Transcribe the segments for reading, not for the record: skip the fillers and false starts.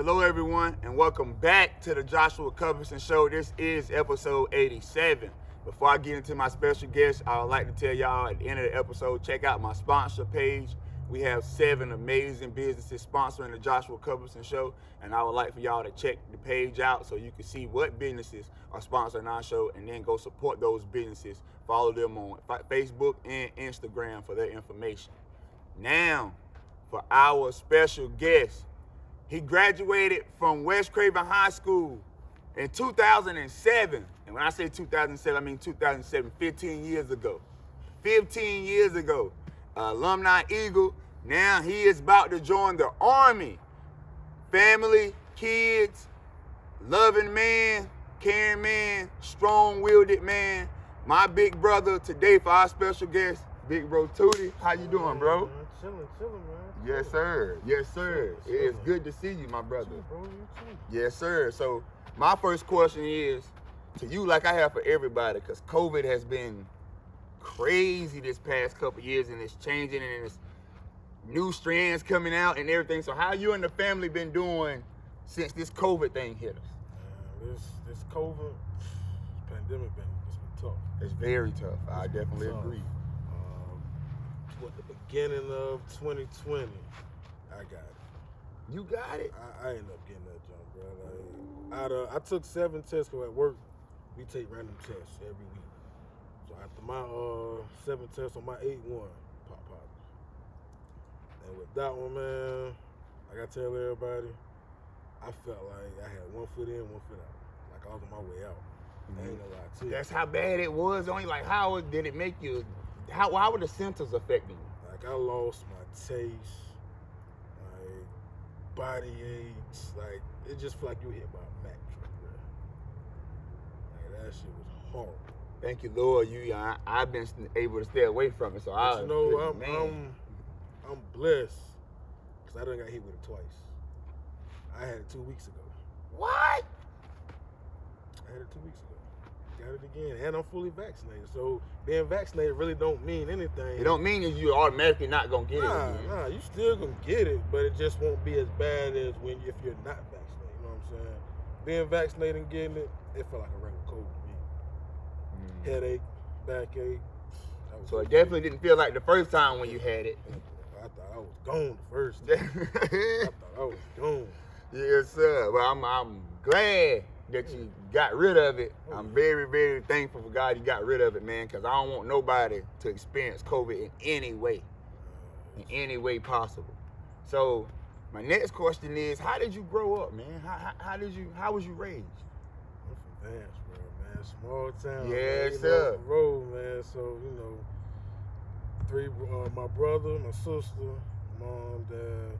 Hello, everyone, and welcome back to the Joshua Cuthbertson Show. This is episode 87. Before I get into my special guest, I would like to tell y'all at the end of the episode, check out my sponsor page. We have 7 amazing businesses sponsoring the Joshua Cuthbertson Show, and I would like for y'all to check the page out so you can see what businesses are sponsoring our show, and then go support those businesses. Follow them on Facebook and Instagram for their information. Now, for our special guest, he graduated from West Craven High School in 2007. And when I say 2007, I mean 2007, 15 years ago. 15 years ago. Alumni Eagle. Now he is about to join the Army. Family, kids, loving man, caring man, strong-willed man. My big brother today for our special guest, Big Bro Tootie. How you doing, bro? Chilling, man. Yes, sir. Yes, sir. It is good to see you, my brother. Bro, you too. Yes, sir. So my first question is to you, like I have for everybody, because COVID has been crazy this past couple years, and it's changing, and there's new strands coming out and everything. So how you and the family been doing since this COVID thing hit us? This COVID pandemic it's been tough. It's very tough. I definitely agree. At the beginning of 2020, I got it. You got it? I ended up getting that jump, bro. Like, I took 7 tests, because at work, we take random tests every week. So after my 7 tests, on my 8th one, pop positive. And with that one, man, like I tell everybody, I felt like I had 1 foot in, 1 foot out. Like I was on my way out. I ain't gonna lie to you. That's how bad it was. Only like, how did it make you? How were the symptoms affecting you? Like I lost my taste, like body aches, like it just felt like you hit by a Mack truck, bro. Like that shit was horrible. Thank you, Lord. I've been able to stay away from it, so I'm blessed because I done got hit with it twice. I had it 2 weeks ago. What? I had it 2 weeks ago. Got it again, and I'm fully vaccinated. So being vaccinated really don't mean anything. It don't mean that you automatically not gonna get it. Nah, you still gonna get it, but it just won't be as bad as if you're not vaccinated. You know what I'm saying? Being vaccinated and getting it, it felt like a regular cold to me. Headache, backache. So it definitely didn't feel like the first time when you had it. I thought I was gone the first time. I thought I was gone. Yes, sir. Well, I'm glad that you got rid of it. I'm very, very thankful for God you got rid of it, man, because I don't want nobody to experience COVID in any way possible. So my next question is, how did you grow up, man? How was you raised? I'm from Vanceboro, man. Small town. Yes, man. sir. Road, man. So, 3, my brother, my sister, mom, dad.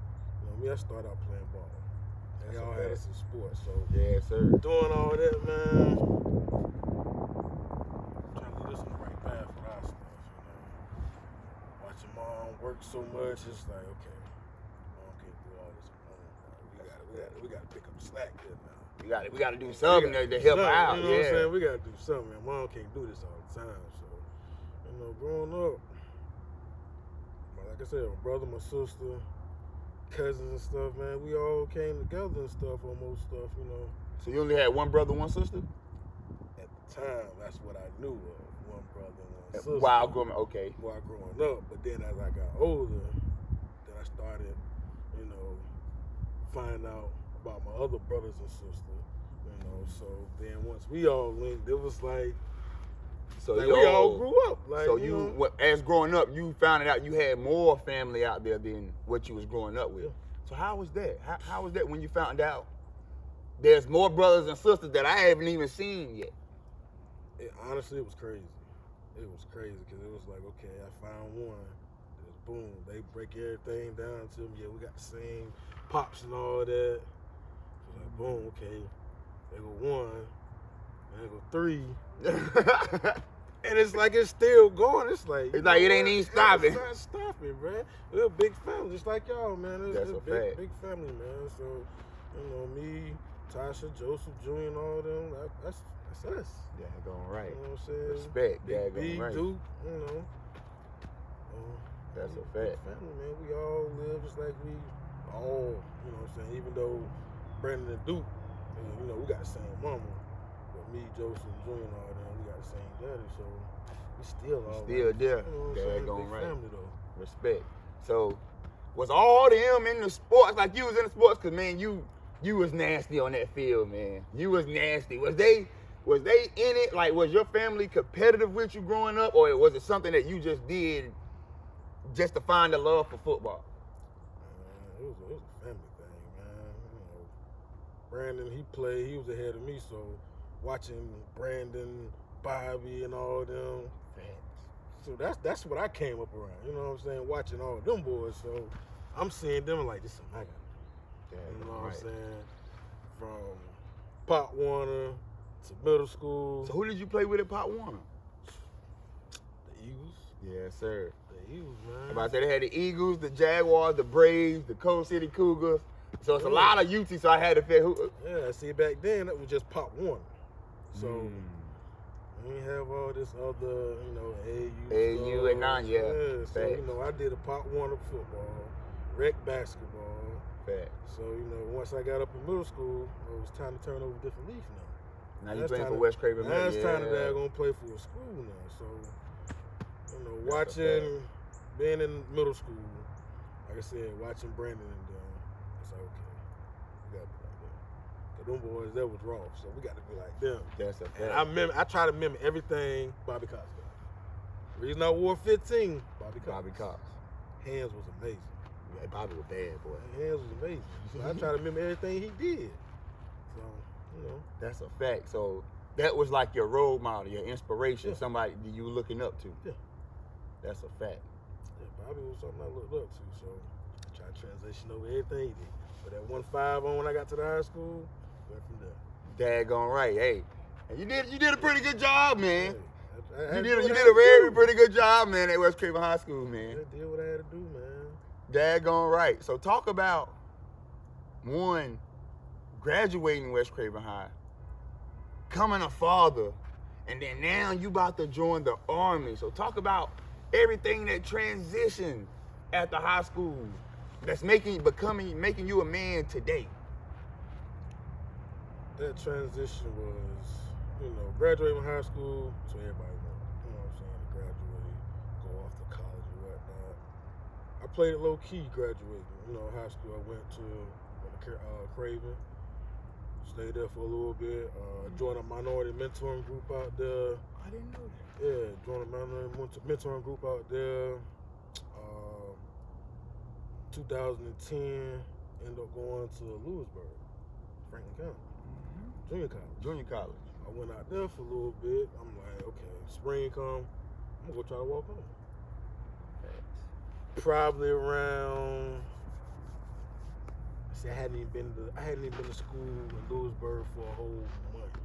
Me, I started out playing ball. They all had us in sports, so yes, sir. Doing all that, man. Trying to lead us on the right path with our stuff, Watching mom work so much, it's like, okay, mom can't do all this alone. We gotta pick up the slack here now. We gotta do something to help out. You know what I'm saying? We gotta do something. Man. Mom can't do this all the time, so growing up, like I said, my brother, my sister, cousins and stuff, man, we all came together and stuff on most stuff, So you only had one brother, one sister? At the time, that's what I knew of, one brother and one sister. While growing up, but then as I got older, then I started, finding out about my other brothers and sisters, so then once we all linked, it was like, we all grew up. Like, so as growing up, you found out you had more family out there than what you was growing up with. So how was that? How was that when you found out there's more brothers and sisters that I haven't even seen yet? Honestly, it was crazy. It was crazy because it was like, okay, I found one. Just boom, they break everything down to me. Yeah, we got the same pops and all that. So like, boom, okay. They go 1, and they go 3. And it's like it's still going. It's like it ain't even stopping. It's not stopping, man. We're a big family, just like y'all, man. That's a fact. Big family, man. So, me, Tasha, Joseph, Jr., and all them. That's us. Yeah, going right. You know what I'm saying? Respect. Big Yeah, B, going right. Duke, That's a fact. Family, man. We all live just like we all, you know what I'm saying? Even though Brandon and Duke, and, you know, we got the same mama. But me, Joseph, and Junior, and all them, we got the same daddy, so we still all Still right. there. You know what I'm Dad saying? going Big right. family, though. Respect. So, was all them in the sports, like you was in the sports? Cause man, you was nasty on that field, man. You was nasty. Was they in it? Like, was your family competitive with you growing up, or was it something that you just did just to find the love for football? It was a family thing, man. You know, Brandon, he was ahead of me, so watching Brandon, Bobby, and all them. So that's what I came up around. You know what I'm saying? Watching all them boys, so I'm seeing them like this is something I got. You know what I'm saying? From Pop Warner to middle school. So who did you play with at Pop Warner? The Eagles. Yes, sir. The Eagles, man. About to say they had the Eagles, the Jaguars, the Braves, the Cold City Cougars. So it's a lot of UT, so I had to figure who. Yeah, see, back then it was just Pop Warner. So we didn't have all this other, you know, AU and non, yeah. So, you know, I did a Pop Warner football, rec basketball. Fact. So, you know, once I got up in middle school, it was time to turn over a different leaf now. Now you playing for West Craven. Now it's time that I'm going to play for a school now. So, you know, being in middle school, like I said, watching Brandon and them, I said, okay, we got to be like that. Because them boys, that was raw, so we got to be like them. That's a fact. And I try to mimic everything Bobby Cox got. The reason I wore 15, Bobby Cox. Hands was amazing. Yeah, Bobby was bad, boy. Hands was amazing. So I try to mimic everything he did. So, you know. That's a fact. So that was like your role model, your inspiration, somebody that you were looking up to. Yeah. That's a fact. Yeah, Bobby was something I looked up to, so I tried to transition over everything he did. But that 1-5 on when I got to the high school, went from there. Daggone right. Hey, and you did a pretty good job, man. Hey, you did a very pretty good job, man, at West Craven High School, man. I did what I had to do, man. Daggone right. So talk about, one, graduating West Craven High, becoming a father, and then now you about to join the Army. So talk about everything that transitioned after high school that's making you a man today. That transition was, you know, graduating high school, so everybody wants, you know what I'm saying, to graduate, go off to college and whatnot. I played it low key graduating. You know, high school I went to Craven, stayed there for a little bit, joined a minority mentoring group out there. I didn't know that. Yeah, joined a minority mentoring group out there. 2010, ended up going to Lewisburg, Franklin County. Junior college. I went out there for a little bit. I'm like, okay, spring come, I'm gonna go try to walk home. Probably around. See, I hadn't even been to school in Lewisburg for a whole month yet.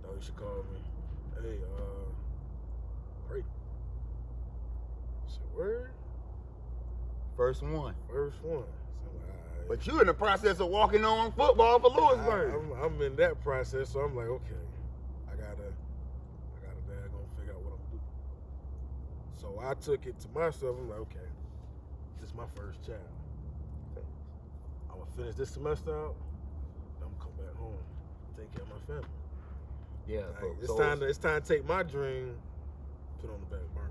Oh, you should call me. Hey, great. I said, word? First one. But you in the process of walking on football for Lewisburg. I'm in that process, so I'm like, okay, I gotta daggone figure out what I'm gonna do. So I took it to myself. I'm like, okay, this is my first child. I'm gonna finish this semester out. I'm gonna come back home, take care of my family. Yeah, like, it's time to take my dream, put on the back burner.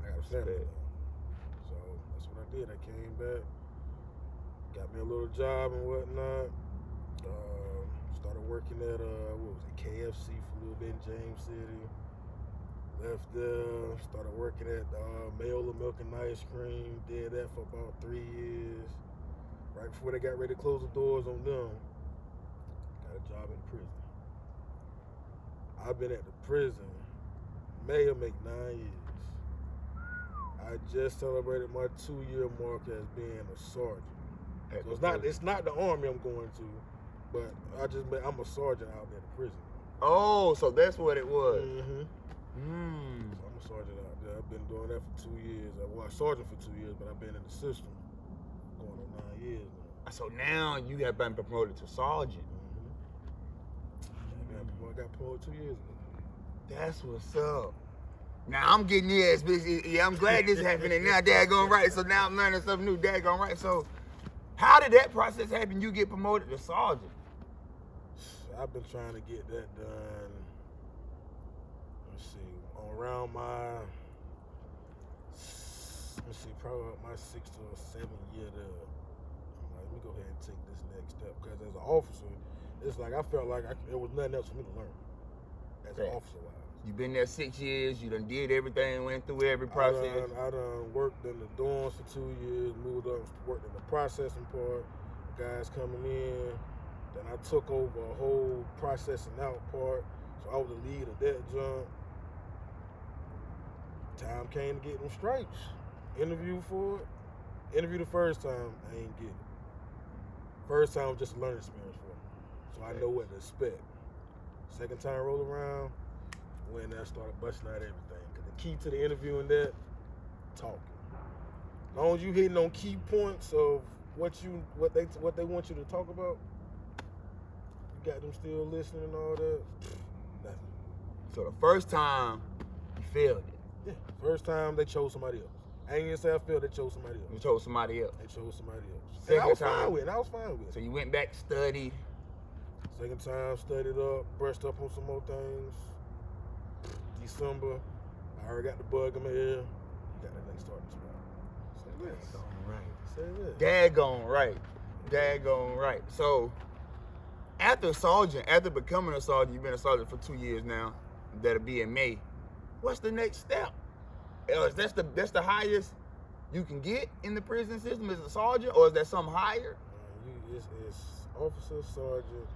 I got a family now. So that's what I did. I came back. Got me a little job and whatnot. Started working at KFC for a little bit in James City. Left there. Started working at Mayola Milk and Ice Cream. Did that for about 3 years. Right before they got ready to close the doors on them, got a job in prison. I've been at the prison. May will make 9 years. I just celebrated my 2-year mark as being a sergeant. So it's not the Army I'm going to, but I'm a sergeant out there at the prison. Oh, so that's what it was. Mm-hmm. So I'm a sergeant out there. I've been doing that for 2 years. I was a sergeant for 2 years, but I've been in the system going on 9 years now. So now you have been promoted to sergeant. I got promoted 2 years ago. That's what's up. Now I'm getting yes, bitch. Yeah, I'm glad this happened, and now Dad going right. So now I'm learning something new. Dad going right. So, how did that process happen? You get promoted to sergeant. I've been trying to get that done. Let's see, around probably my 6th or 7th year there. I'm like, let me go ahead and take this next step, because as an officer, it's like I felt like there was nothing else for me to learn as an officer-wise. You've been there 6 years. You done did everything, went through every process. I done worked in the dorms for 2 years, moved up, worked in the processing part, guys coming in. Then I took over a whole processing out part, so I was the lead of that jump. Time came to get them stripes. Interview for it. Interview the first time, I ain't get it. First time was just a learning experience for me, so I know what to expect. Second time roll around, when I started busting out everything. Cause the key to the interview and that, talking. As long as you hitting on key points of what they want you to talk about, you got them still listening and all that, nothing. So the first time, you failed it. Yeah, first time they chose somebody else. I ain't even say I failed, they chose somebody else. You chose somebody else. They chose somebody else. Second and I was time, fine with it. I was fine with it. So you went back, studied. Second time, studied up, brushed up on some more things. December, I already got the bug in my ear. You got that next starting spot. Say this. Say this. Daggone right. Daggone right. So, after becoming a sergeant, you've been a sergeant for 2 years now. That'll be in May. What's the next step? That's the highest you can get in the prison system as a sergeant, or is that something higher? It's officer, sergeant,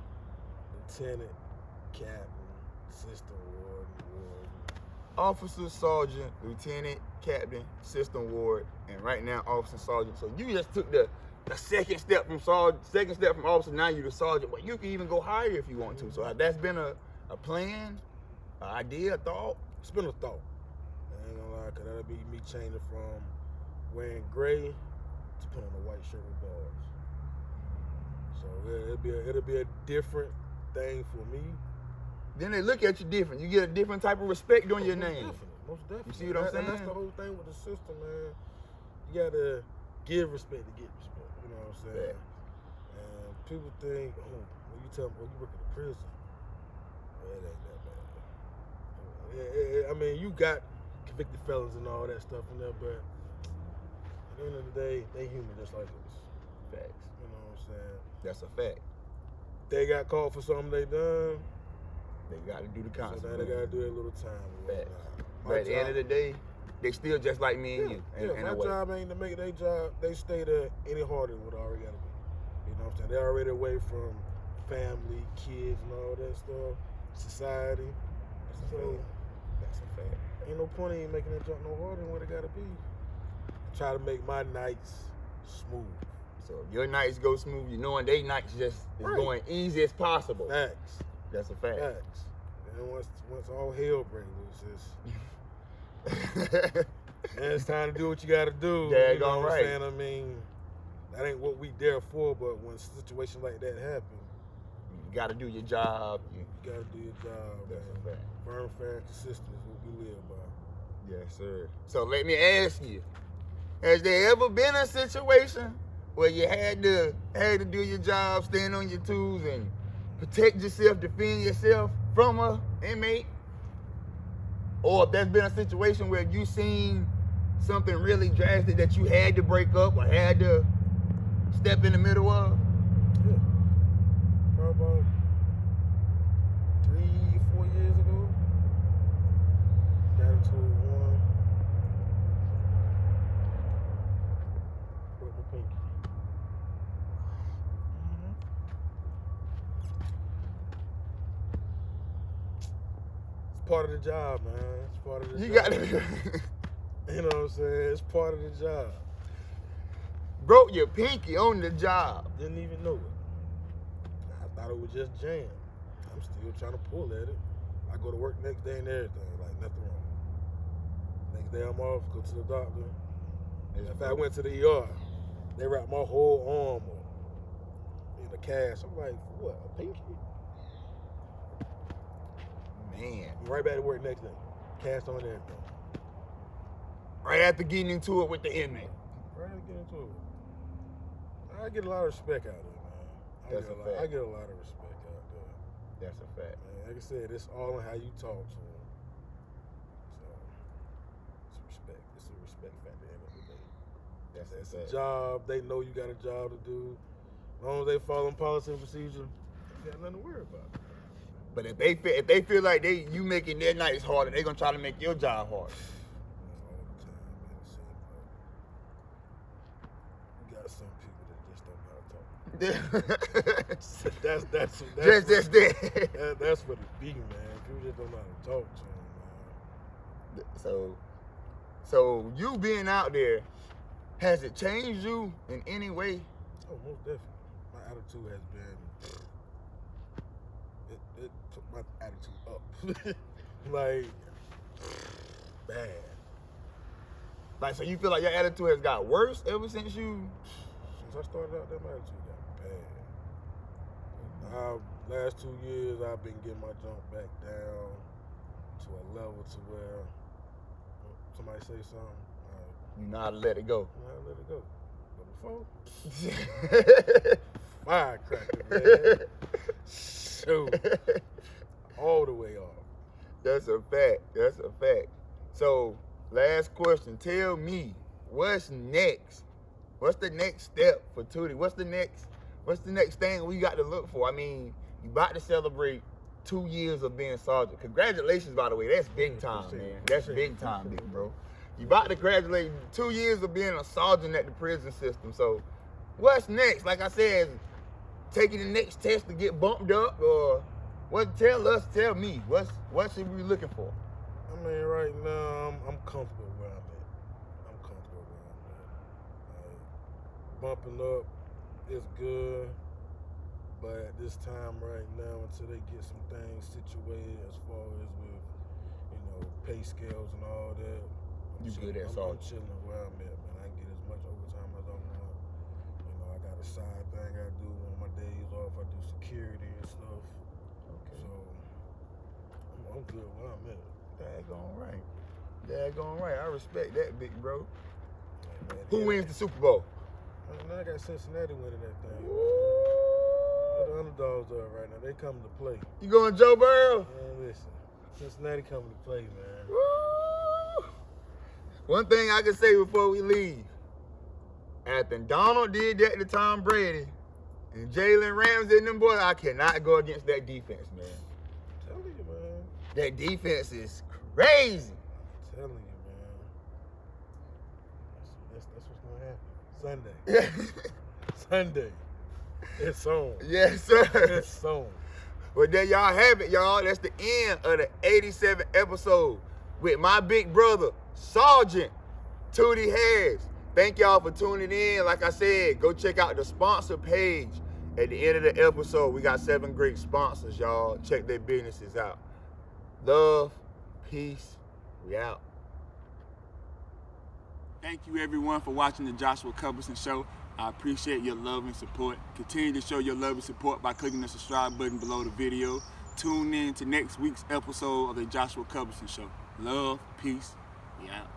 lieutenant, captain, assistant warden. Officer, sergeant, lieutenant, captain, assistant ward, and right now officer, sergeant. So you just took the second step from officer. Now you're the sergeant, but you can even go higher if you want to. So that's been a plan, an idea, a thought. It's been a thought. I ain't gonna lie, cause that'll be me changing from wearing gray to putting on a white shirt with bars. So it'll be a different thing for me. Then they look at you different. You get a different type of respect on your name. Most definitely. You see what I'm saying? And that's the whole thing with the system, man. You gotta give respect to get respect. You know what I'm saying? Yeah. And people think, when you tell them, you work in a prison, it ain't that bad. I mean, you got convicted felons and all that stuff in there, but at the end of the day, they human just like us. Facts. You know what I'm saying? That's a fact. They got caught for something they done. They got to do the consequences. So now they got to do their little time. But at the end of the day, they still just like me and you. My job ain't to make their job. They stay there any harder than what I already got to do. You know what I'm saying? They're already away from family, kids, and all that stuff. Society. That's a fact. Ain't no point in making that jump no harder than what it got to be. Try to make my nights smooth. So if your nights go smooth, you knowing they nights just is going easy as possible. Facts. That's a fact. Facts. And once all hell breaks loose, it's time to do what you got to do. Yeah, you know what I'm right. saying? I mean, that ain't what we there for, but when situations like that happen, you got to do your job. You got to do your job. That's a fact. Firm, fair, and consistent is what we live by. Yes, sir. So let me ask you, has there ever been a situation where you had to do your job, stand on your tools, and protect yourself, defend yourself from a inmate? Or if there's been a situation where you seen something really drastic that you had to break up or had to step in the middle of? Yeah. Probably about 3-4 years ago. Got into one. Broke my pinky. It's part of the job, man. It's part of the job. You got to You know what I'm saying? It's part of the job. broke your pinky on the job. Didn't even know it. I thought it was just jammed. I'm still trying to pull at it. I go to work next day and everything, like nothing wrong. Next day I'm off, go to the doctor. In fact, I went to the ER. They wrapped my whole arm up in a cast. I'm like, what, a pinky? Man. I'm right back to work next day. Cast on everything. Right after getting into it with the inmate. Right after getting into it. I get a lot of respect out of it, man. I get a lot of respect out there. That's a fact. Man, like I said, it's all in how you talk to them. So, it's respect. It's a respect factor at the end of the day. It's a job. They know you got a job to do. As long as they following policy and procedure, you got nothing to worry about. But if they feel like you making their nights harder, they gonna try to make your job harder. All the time, man. It seems like you got some people that just don't know how to talk. that's what it be, man. People just don't know how to talk to them, man. So you being out there, has it changed you in any way? Oh, most definitely. My attitude has been. It took my attitude up, like bad. Like, so you feel like your attitude has got worse ever since you? Since I started out, that my attitude got bad. Last 2 years, I've been getting my jump back down to a level to where somebody say something, You know how to let it go. I let it go. But before, firecracker, man. Shoot. All the way off. That's a fact. That's a fact. So, last question. Tell me, what's next? What's the next step for Tootie? What's the next thing we got to look for? I mean, you about to celebrate 2 years of being sergeant. Congratulations, by the way. That's big time, man. That's big time, big bro. You about to graduate 2 years of being a sergeant at the prison system. So, what's next? Like I said, taking the next test to get bumped up, or what? Tell me, what should we be looking for? I mean, right now, I'm comfortable where I'm at. Bumping up is good, but at this time right now, until they get some things situated as far as with, pay scales and all that, I'm chilling where I'm at, man. I can get as much overtime as I want. I got a side thing I do on my days off. I do security and stuff. Okay. So I'm good where I'm at. Daggone right. I respect that, big bro. Man, Who wins the Super Bowl? Now I got Cincinnati winning that thing. Woo! Where the underdogs are right now. They coming to play. You going Joe Burrow? Man, listen. Cincinnati coming to play, man. Woo! One thing I can say before we leave. After Donald did that to Tom Brady and Jalen Ramsey and them boys, I cannot go against that defense, man. I'm telling you, man. That defense is crazy. I'm telling you, man. That's what's gonna happen. Sunday. Sunday. It's on. Yes, sir. It's on. Well, there y'all have it, y'all. That's the end of the 87th episode with my big brother, Sergeant Tootie Harris. Thank y'all for tuning in. Like I said, go check out the sponsor page at the end of the episode. We got 7 great sponsors, y'all. Check their businesses out. Love, peace, we out. Thank you, everyone, for watching the Joshua Cuthbertson Show. I appreciate your love and support. Continue to show your love and support by clicking the subscribe button below the video. Tune in to next week's episode of the Joshua Cuthbertson Show. Love, peace, we out.